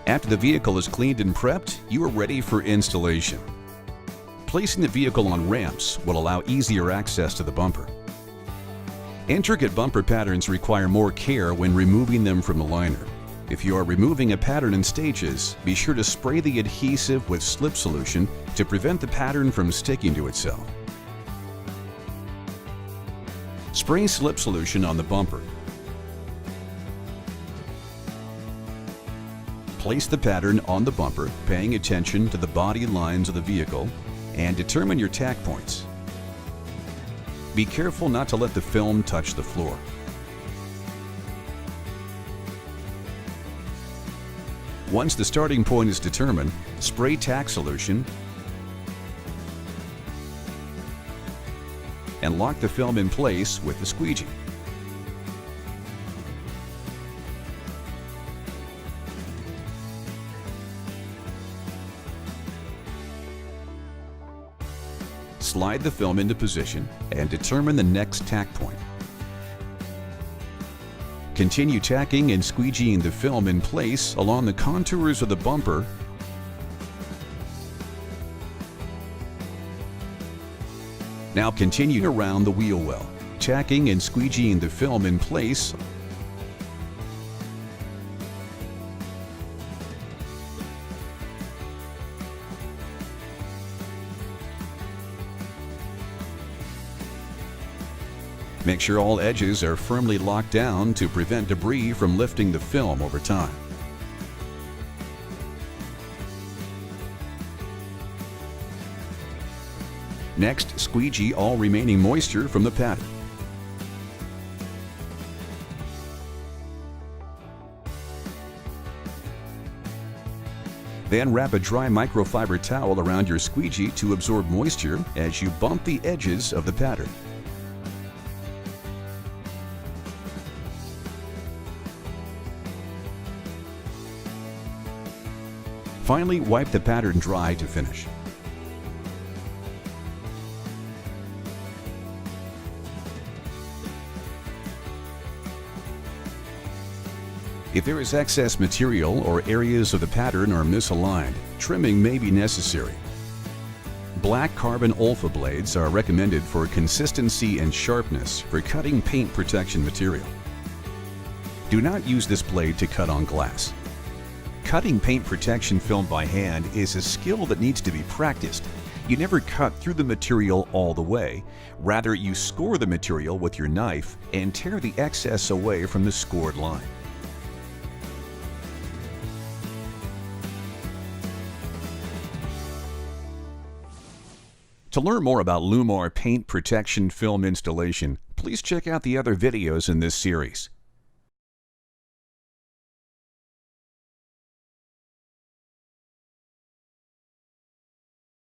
After the vehicle is cleaned and prepped, you are ready for installation. Placing the vehicle on ramps will allow easier access to the bumper. Intricate bumper patterns require more care when removing them from the liner. If you are removing a pattern in stages, be sure to spray the adhesive with slip solution to prevent the pattern from sticking to itself. Spray slip solution on the bumper. Place the pattern on the bumper, paying attention to the body lines of the vehicle, and determine your tack points. Be careful not to let the film touch the floor. Once the starting point is determined, spray tack solution and lock the film in place with the squeegee. Slide the film into position and determine the next tack point. Continue tacking and squeegeeing the film in place along the contours of the bumper . Now continue around the wheel well, tacking and squeegeeing the film in place . Make sure all edges are firmly locked down to prevent debris from lifting the film over time. Next, squeegee all remaining moisture from the pattern. Then wrap a dry microfiber towel around your squeegee to absorb moisture as you bump the edges of the pattern. Finally, wipe the pattern dry to finish. If there is excess material or areas of the pattern are misaligned, trimming may be necessary. Black carbon olfa blades are recommended for consistency and sharpness for cutting paint protection material. Do not use this blade to cut on glass. Cutting paint protection film by hand is a skill that needs to be practiced. You never cut through the material all the way. Rather, you score the material with your knife and tear the excess away from the scored line. To learn more about LLumar paint protection film installation, please check out the other videos in this series.